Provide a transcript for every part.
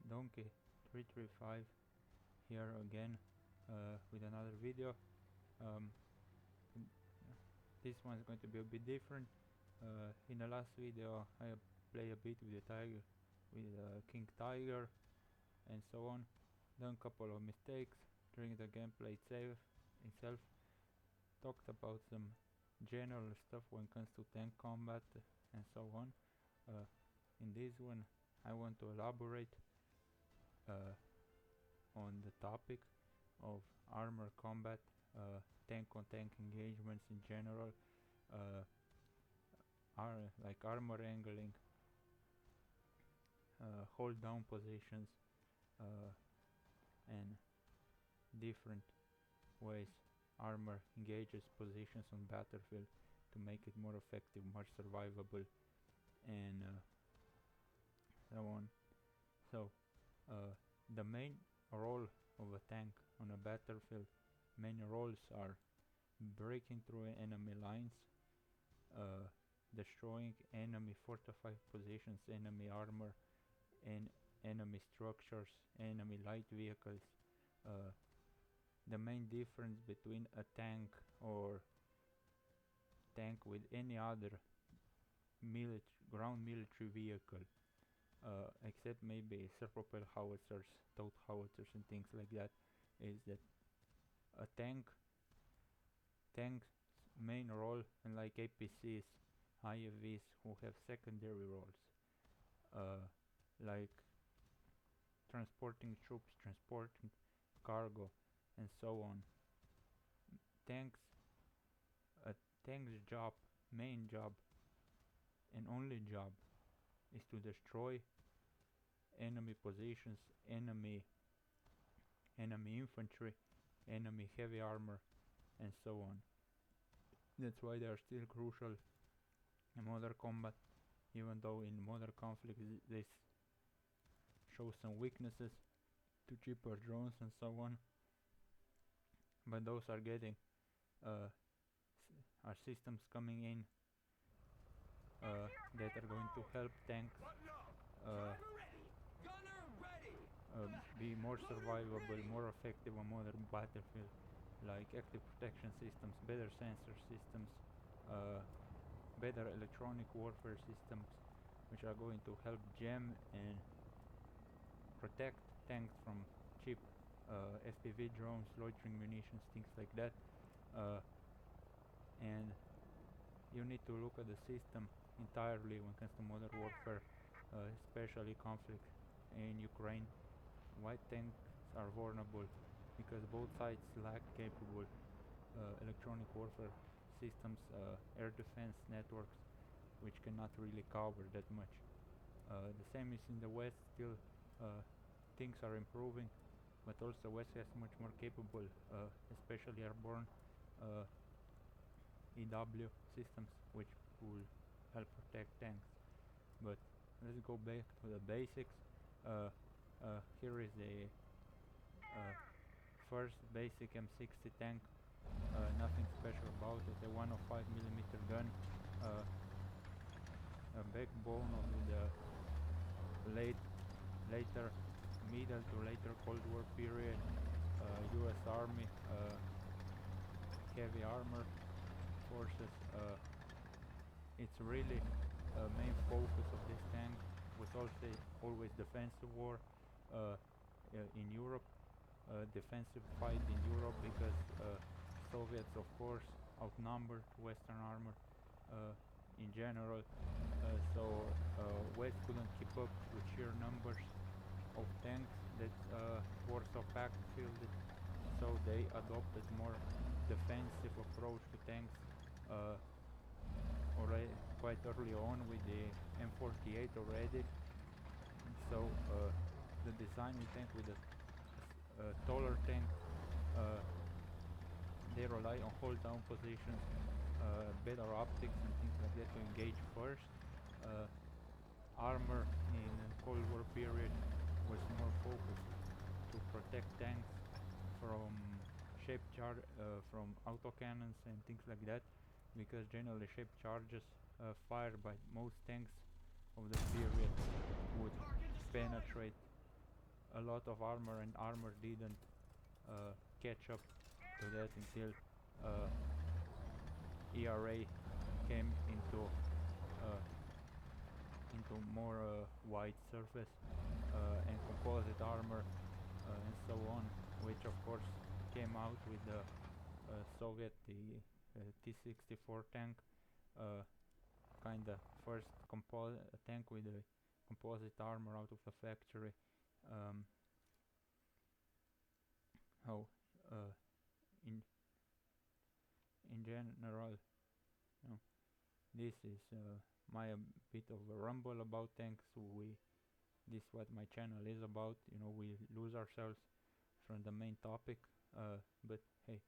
Donkey 335 here again with another video. Um, this one is going to be a bit different. In the last video I play a bit with the tiger, with King Tiger and so on. Done a couple of mistakes during the gameplay itself. Talked about some general stuff when it comes to tank combat and so on. In this one I want to elaborate on the topic of armor combat, tank on tank engagements in general, like armor angling, hold down positions, and different ways armor engages positions on battlefield to make it more effective, more survivable, and so on. So the main role of a tank on a battlefield, main roles are breaking through enemy lines, destroying enemy fortified positions, enemy armor, and enemy structures, enemy light vehicles. The main difference between a tank or tank with any other ground military vehicle, except maybe self-propelled howitzers, towed howitzers and things like that, is that a tank's main role, unlike APCs, IFVs who have secondary roles, like transporting troops, transporting cargo, and so on. A tank's main job and only job is to destroy enemy positions, enemy infantry, enemy heavy armor, and so on. That's why they are still crucial in modern combat, even though in modern conflict they show some weaknesses to cheaper drones and so on. But those are getting are systems coming in that are going to help tanks be more survivable, more effective on modern battlefield, like active protection systems, better sensor systems, better electronic warfare systems, which are going to help jam and protect tanks from cheap FPV drones, loitering munitions, things like that. And you need to look at the system entirely when it comes to modern warfare, especially conflict in Ukraine. Why tanks are vulnerable? Because both sides lack capable electronic warfare systems, air defense networks, which cannot really cover that much. The same is in the West. Still things are improving, but also West has much more capable, especially airborne EW systems, which will help protect tanks. But let's go back to the basics. Here is the first basic M60 tank. Nothing special about it. A 105mm gun, a backbone of the later middle to later Cold War period US Army heavy armor forces. It's really main focus of this tank was also always defensive war in Europe, defensive fight in Europe, because Soviets of course outnumbered Western armor in general, so West couldn't keep up with sheer numbers of tanks that Warsaw Pact fielded, so they adopted more defensive approach to tanks already quite early on with the M48 already. So the design we think with a taller tank, they rely on hold down positions, better optics and things like that to engage first. Armor in Cold War period was more focused to protect tanks from from autocannons and things like that, because generally shaped charges fired by most tanks of the period would penetrate a lot of armor, and armor didn't catch up to that until uh, ERA came uh, into more wide surface and composite armor and so on, which of course came out with the Soviet T-64 tank, uh, kinda first tank with a composite armor out of the factory. Um, how in general, you know, this is my bit of a rumble about tanks. This is what my channel is about. You know, we lose ourselves from the main topic, but hey,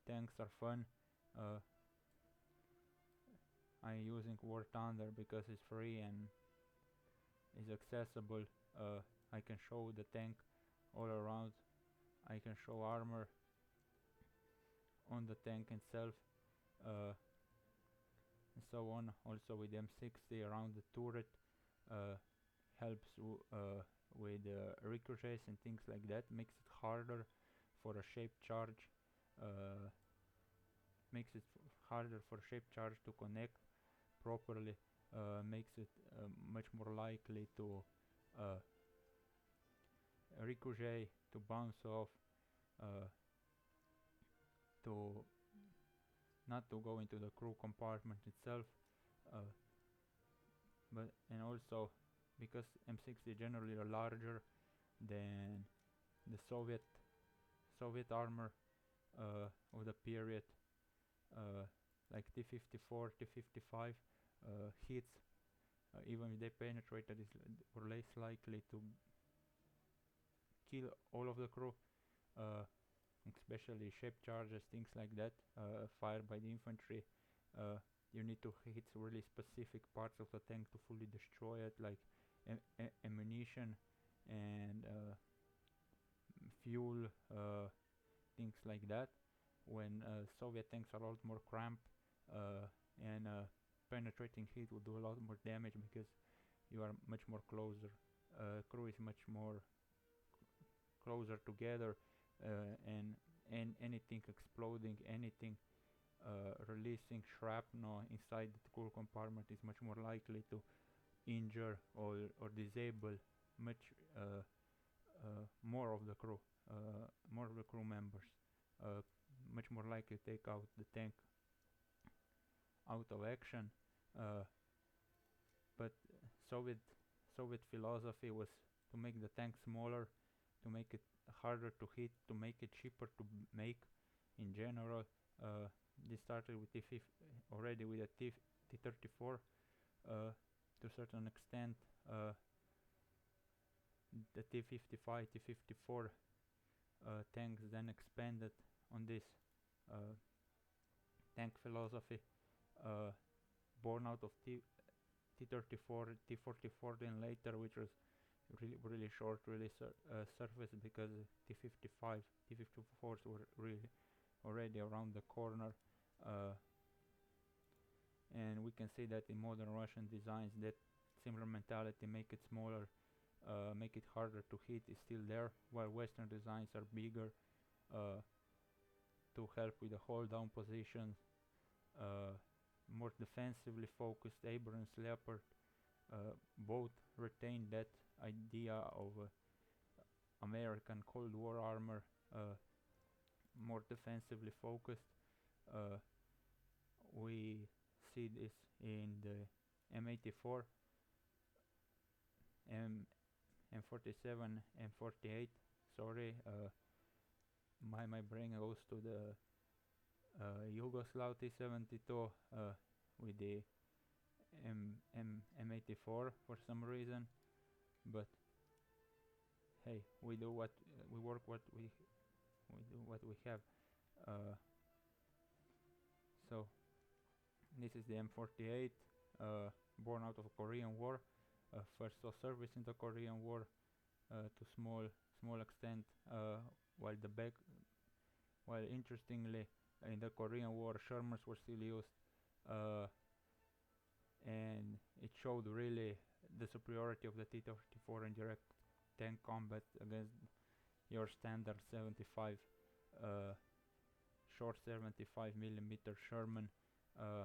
tanks are fun. I'm using War Thunder because it's free and is accessible. I can show the tank all around. I can show armor on the tank itself, and so on. Also with M60 around the turret, helps with ricochets and things like that. Makes it harder for a shape charge. Makes it harder for shape charge to connect properly. Makes it much more likely to ricochet, to bounce off, to not to go into the crew compartment itself, uh, but and also because M60 generally are larger than the Soviet armor of the period, like T-54, T-55 hits, even if they penetrated, were less likely to kill all of the crew, especially shape charges, things like that, fired by the infantry. You need to hit really specific parts of the tank to fully destroy it, like ammunition and fuel, things like that. When Soviet tanks are a lot more cramped, and penetrating hit will do a lot more damage because you are much more closer. Crew is much more closer together, and anything exploding, anything releasing shrapnel inside the crew compartment is much more likely to injure or disable much more of the crew, members, much more likely to take out the tank out of action. But Soviet Soviet philosophy was to make the tank smaller, to make it harder to hit, to make it cheaper to make in general. They started with already with a T-34 to a certain extent. The T-55, T-54 tanks then expanded on this tank philosophy, born out of T-34, T-44 then later, which was really short, really surface, because T-55, T-54s were really already around the corner, and we can see that in modern Russian designs that similar mentality, make it smaller, make it harder to hit, is still there, while Western designs are bigger to help with the hold down positions, more defensively focused. Abrams, Leopard both retain that idea of American Cold War armor, more defensively focused. We see this in the M84, M47, M48. Sorry, my brain goes to the Yugoslav T-72 with the M84 for some reason, but hey, we do what we work, what we do what we have. So this is the M48, born out of a Korean War, first saw service in the Korean War to small extent, while interestingly in the Korean War Shermans were still used, and it showed really the superiority of the T-34 in direct tank combat against your standard 75 uh, short 75 millimeter uh,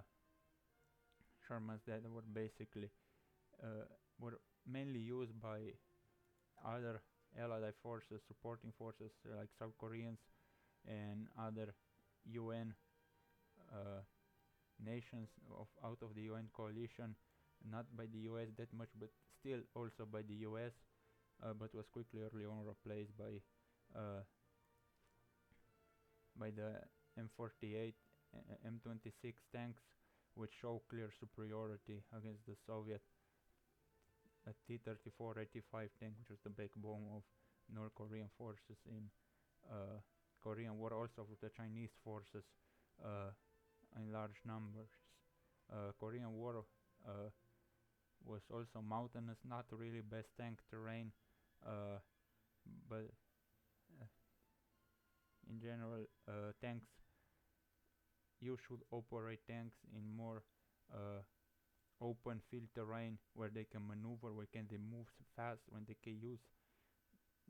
Shermans that were basically uh, were mainly used by other Allied forces, supporting forces like South Koreans and other UN uh, nations out of the UN coalition, not by the US that much, but still also by the US, but was quickly early on replaced uh, by the M48, M26 tanks, which show clear superiority against the Soviet T-34-85 tank, which was the backbone of North Korean forces in Korean War, also with the Chinese forces uh, in large numbers. Korean War was also mountainous, not really best tank terrain, but in general, tanks, you should operate tanks in more open field terrain where they can maneuver, where they move fast, when they can use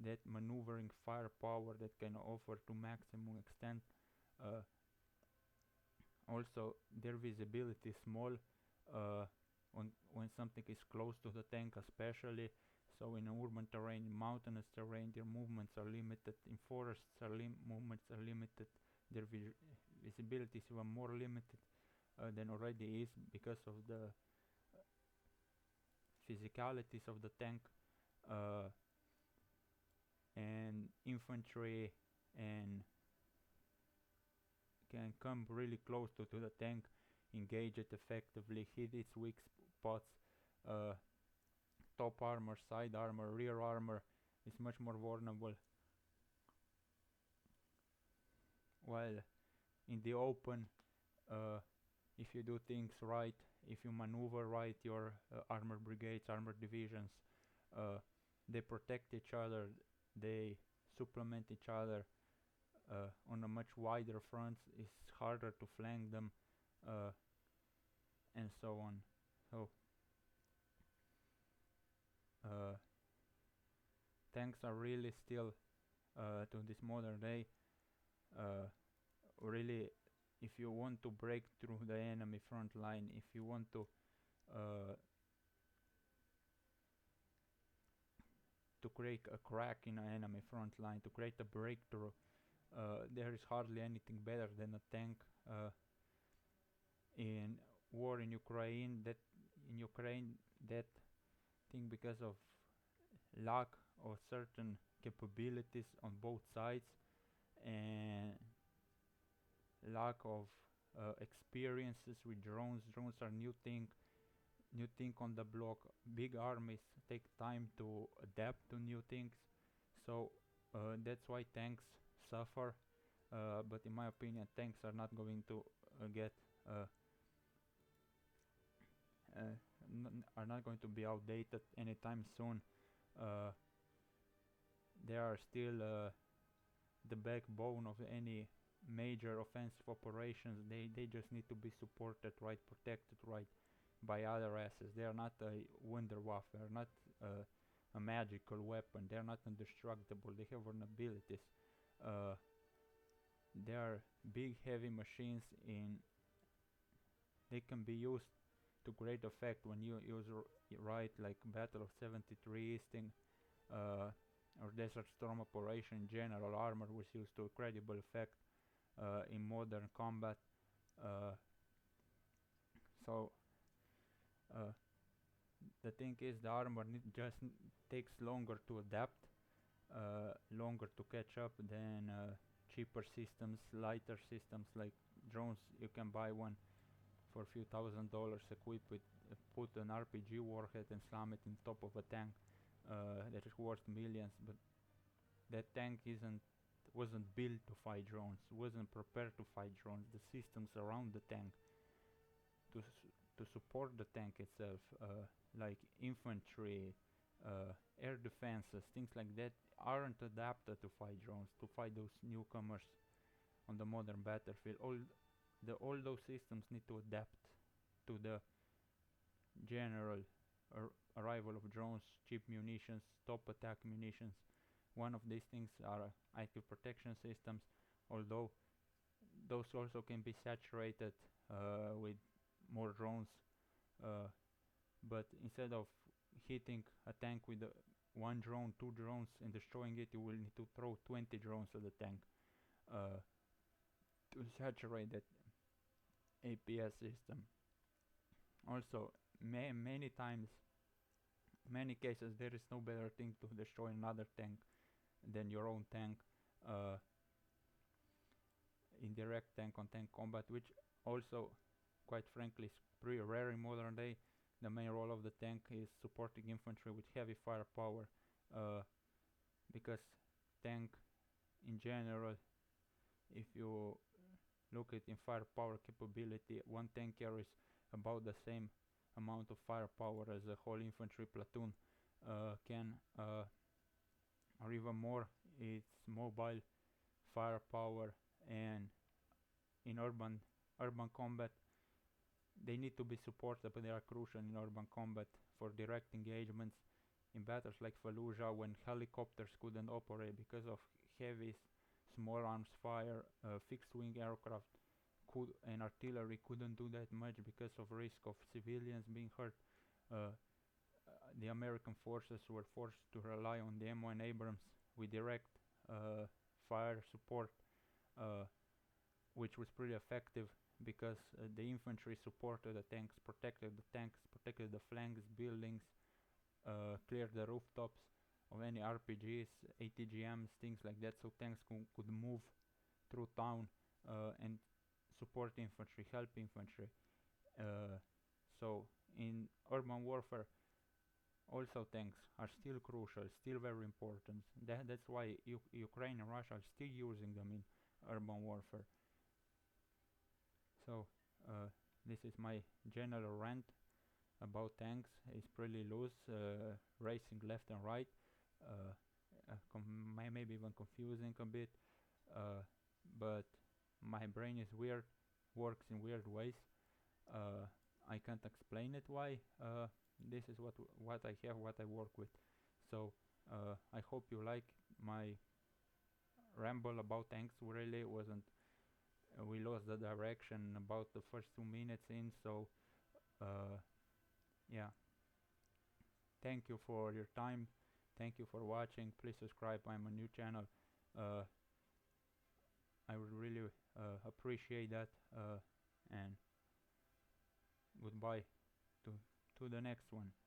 that maneuvering firepower that can offer to maximum extent. Uh, Also, their visibility is small uh, when something is close to the tank, especially. So in urban terrain, mountainous terrain, their movements are limited. In forests, movements are limited. Their visibility is even more limited than already is because of the physicalities of the tank. Uh, and infantry and can come really close to the tank, engage it effectively, hit its weak spots. uh, Top armor, side armor, rear armor is much more vulnerable, while in the open, uh, if you do things right, if you maneuver right, your armor brigades, armor divisions, uh, they protect each other, they supplement each other on a much wider front. It's harder to flank them, uh, and so on. So uh, tanks are really still to this modern day uh, really, if you want to break through the enemy front line, if you want uh, to create a crack in an enemy front line, to create a breakthrough, there is hardly anything better than a tank. In war in Ukraine, that thing, because of lack of certain capabilities on both sides and lack of experiences with drones. Drones are new thing on the block. Big armies take time to adapt to new things, so that's why tanks suffer. But in my opinion, tanks are not going to get uh, are not going to be outdated anytime soon. Uh, they are still the backbone of any major offensive operations. They just need to be supported right, protected right by other assets. They are not a wunderwaffe. They are not a magical weapon. They are not indestructible. They have vulnerabilities. Uh, they are big, heavy machines. They can be used to great effect when you use right, like Battle of 73 Easting, or Desert Storm operation. General armor was used to incredible effect in modern combat. Uh, so uh, the thing is, the armor just takes longer to adapt, longer to catch up than cheaper systems, lighter systems like drones. You can buy one for a few $1,000s, equipped with put an RPG warhead and slam it in top of a tank that is worth millions. But that tank wasn't built to fight drones, wasn't prepared to fight drones. The systems around the tank to support the tank itself, like infantry, air defenses, things like that, aren't adapted to fight drones, to fight those newcomers on the modern battlefield. All those systems need to adapt to the general arrival of drones, cheap munitions, top attack munitions. One of these things are IQ protection systems, although those also can be saturated with more drones. Uh, but instead of hitting a tank with one drone, two drones, and destroying it, you will need to throw 20 drones at the tank uh, to saturate that APS system. Also, many times, many cases, there is no better thing to destroy another tank than your own tank. Uh, in direct tank-on-tank combat, which also, quite frankly, is pretty rare in modern day. The main role of the tank is supporting infantry with heavy firepower, uh, because tank in general, if you look at in firepower capability, one tank carries about the same amount of firepower as a whole infantry platoon can, or even more. It's mobile firepower, and in urban combat they need to be supported, but they are crucial in urban combat for direct engagements in battles like Fallujah, when helicopters couldn't operate because of heavy small arms fire. Fixed wing aircraft and artillery couldn't do that much because of risk of civilians being hurt. uh, the American forces were forced to rely on the M1 Abrams with direct fire support, uh, which was pretty effective because the infantry supported the tanks, protected the flanks, buildings, cleared the rooftops of any RPGs, ATGMs, things like that, so tanks could move through town and support infantry, help infantry. So in urban warfare, also tanks are still crucial, still very important. That's why Ukraine and Russia are still using them in urban warfare. So this is my general rant about tanks. It's pretty loose, racing left and right, maybe even confusing a bit, but my brain is weird, works in weird ways. I can't explain it why. This is what I have, what I work with. So I hope you like my ramble about tanks. Really wasn't. We lost the direction about the first 2 minutes in. So yeah. Thank you for your time. Thank you for watching. Please subscribe. I'm a new channel. Uh, I would really appreciate that. And goodbye to the next one.